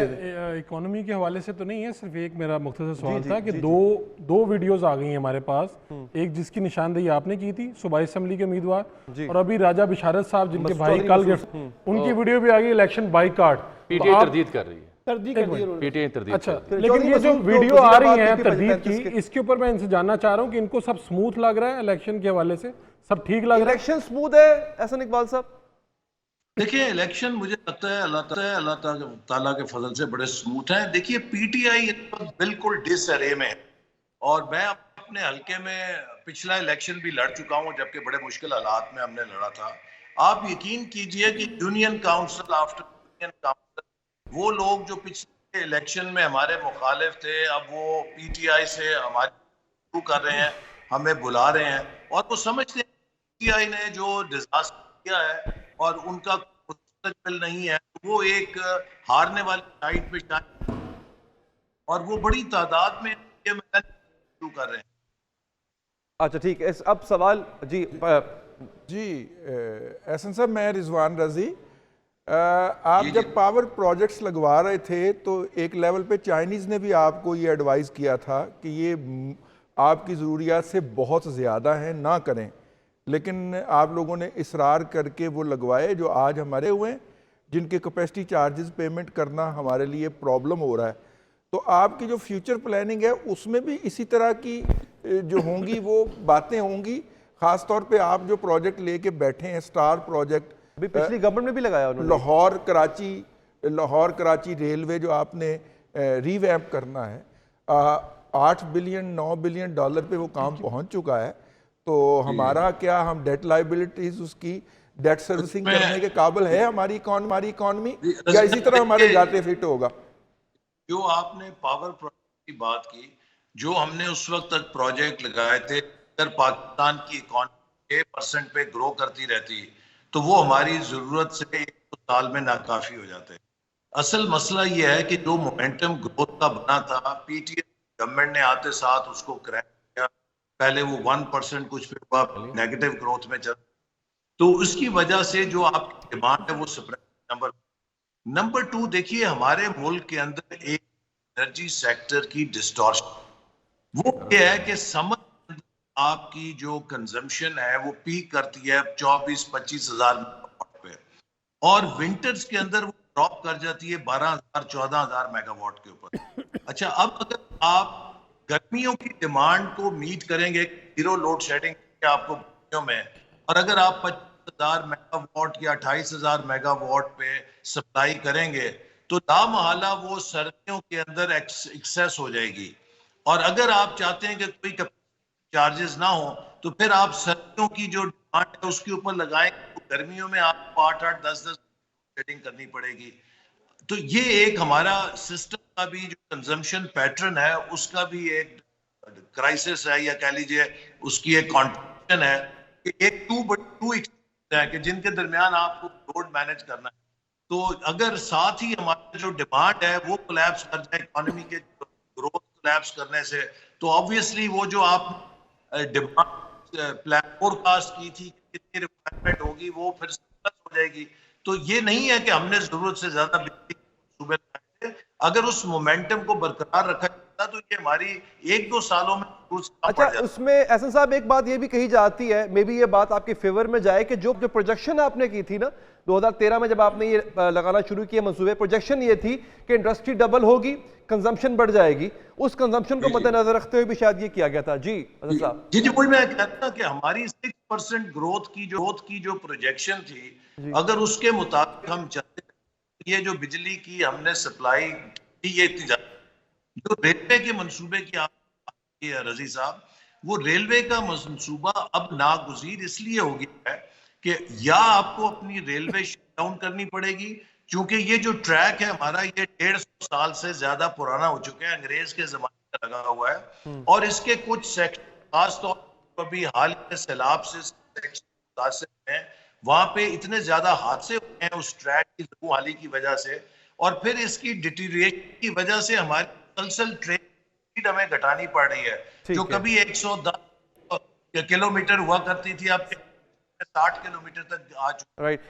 दे दें। इकोनॉमी के हवाले से तो नहीं है, सिर्फ एक मेरा मुख्तसर सवाल था कि दो वीडियोस आ गई हैं हमारे पास। एक जिसकी निशानदेही आपने की थी सूबाई असम्बली के उम्मीदवार, और अभी राजा बिशारत साहब जिनके भाई कल उनकी वीडियो भी आ गई, इलेक्शन बाइकाट। पीटीआई तरदीद कर रही है, पीटीआई तरदीद अच्छा, कर रही है। लेकिन ये जो वीडियो आ रही है तरदीद की, इसके ऊपर मैं इनसे जानना चाह रहा हूँ कि इनको सब स्मूथ लग रहा है इलेक्शन के हवाले से, सब ठीक लग रहा है? इलेक्शन स्मूथ है एहसन इकबाल साहब? देखिए, इलेक्शन मुझे लगता है अल्लाह ताला के फजल से बड़े स्मूथ हैं। देखिए, पीटीआई इस वक्त बिल्कुल डिसअरे में है, और मैं अपने हल्के में पिछला इलेक्शन भी लड़ चुका हूं, जबकि बड़े मुश्किल हालात में हमने लड़ा था। आप यकीन कीजिए कि union council after union council, वो लोग जो पिछले इलेक्शन में हमारे मुखालिफ थे, अब वो पीटीआई से हमारे शुरू कर रहे हैं, हमें बुला रहे हैं, और वो समझते हैं पीटीआई ने जो डिजास्टर किया है और उनका मुस्तकबिल नहीं है, वो एक हारने वाली साइड पे शायद, और वो बड़ी तादाद में ये मैदान शुरू कर रहे हैं। अच्छा ठीक है, अब सवाल जी एहसन साहब, मैं रिजवान रजी। आप जब पावर प्रोजेक्ट्स लगवा रहे थे तो एक लेवल पे चाइनीज़ ने भी आपको ये एडवाइस किया था कि ये आपकी ज़रूरियात से बहुत ज़्यादा हैं, ना करें, लेकिन आप लोगों ने इसरार करके वो लगवाए जो आज हमारे हुए, जिनके कैपेसिटी चार्जेस पेमेंट करना हमारे लिए प्रॉब्लम हो रहा है। तो आपकी जो फ्यूचर प्लानिंग है उसमें भी इसी तरह की जो होंगी वो बातें होंगी, ख़ास तौर पे आप जो प्रोजेक्ट लेके बैठे हैं, स्टार प्रोजेक्ट अभी पिछली गवर्नमेंट में भी लगाया उन्होंने, लाहौर कराची रेलवे जो आपने रीवैम्प करना है, 8 बिलियन 9 बिलियन डॉलर पे वो काम पहुंच चुका है। तो हमारा क्या, हम डेट लाइबिलिटीज उसकी डेट सर्विसिंग करने के काबिल है हमारी इकॉनमी, या इसी तरह हमारे घाटे फिट होगा? जो आपने पावर प्रोजेक्ट की बात की, जो हमने उस वक्त तक प्रोजेक्ट लगाए थे, अगर पाकिस्तान की इकॉनमी 6% पे ग्रो करती रहती तो वो हमारी जरूरत से 1 साल में नाकाफी हो जाते। असल मसला ये है कि जो मोमेंटम ग्रोथ का बना था, पीटीआई गवर्नमेंट ने आते साथ उसको क्रैक किया। पहले वो 1% कुछ फिर हुआ, नेगेटिव ग्रोथ में चल, तो उसकी वजह से जो आपकी डिमांड है वो सप्रेस। नंबर 2, देखिए हमारे मुल्क के अंदर एक एनर्जी सेक्टर की डिस्टॉर्शन वो ये है कि समर आपकी जो कंजम्पशन है वो पीक करती है 24-25 हजार मेगावाट पे, और विंटर्स के अंदर वो ड्रॉप कर जाती है 12,000-14,000 मेगावाट के ऊपर। अच्छा, अब अगर आप गर्मियों की डिमांड को मीट करेंगे, जीरो लोड शेडिंग आपको गर्मियों में, और अगर आप 25,000 मेगावाट या 28,000 मेगावाट पे सप्लाई करेंगे तो लामहला वो सर्दियों के अंदर एक्सेस हो जाएगी। और अगर आप चाहते हैं कि कोई चार्जेस ना हो तो फिर आप सर्दियों की जो डिमांड है उसके ऊपर लगाएंगे, तो गर्मियों में आपको 8-8 10-10 सेटिंग करनी पड़ेगी। तो ये एक हमारा सिस्टम का भी जो कंजम्पशन पैटर्न है उसका भी एक क्राइसिस है, या कह लीजिए उसकी एक कॉन्ट्रडिक्शन है कि एक टू है कि जिनके दरमियान आपको लोड मैनेज करना है। तो अगर साथ ही हमारी जो डिमांड है वो कोलैप्स कर जाए इकोनॉमी के ग्रोथ कोलैप्स करने से, तो ऑब्वियसली वो जो आप डिमांड प्लान फोरकास्ट की थी कितनी रिक्वायरमेंट होगी वो फिर हो जाएगी। तो ये नहीं है कि हमने जरूरत से ज्यादा बिजली सूबे लगाए थे, अगर उस मोमेंटम को बरकरार रखा जाता तो ये हमारी 1-2 सालों में। अच्छा, उसमें एहसन साहब एक बात ये भी कही जाती है, मे बी ये बात आपके फेवर में जाए, कि जो प्रोजेक्शन आपने की थी ना 2013 में जब आपने ये लगाना शुरू किया मंसूबे, प्रोजेक्शन ये थी कि इंडस्ट्री डबल होगी, कंजम्पशन बढ़ जाएगी, उस कंजम्पशन को मद्देनजर रखते हुए भी शायद ये किया गया था। जी साहब। जी वही मैं कहता कि हमारी 6% ग्रोथ की जो प्रोजेक्शन थी, अगर उसके मुताबिक हम चलते, ये जो बिजली की हमने सप्लाई की, ये इतनी जो रेलवे के मंसूबे की आप रजी साहब, वो रेलवे का मंसूबा अब नागुज़ीर इसलिए हो गया है कि या आपको अपनी रेलवे शट डाउन करनी पड़ेगी, क्योंकि ये जो ट्रैक है हमारा ये 150 साल से ज्यादा पुराना हो चुका है, अंग्रेज के जमाने का लगा हुआ है, और इसके कुछ सेक्शन खासतौर पर अभी हाल में सैलाब से मुतासिर हैं, वहां पे इतने ज्यादा हादसे हुए हैं उस ट्रैक की बहाली की वजह से, और फिर इसकी डिटीरिएशन की वजह से हमारी मुसलसल ट्रेन स्पीड हमें घटानी पड़ रही है, जो कभी 110 किलोमीटर हुआ करती थी, अब 60 किलोमीटर तक आ चुकी। राइट,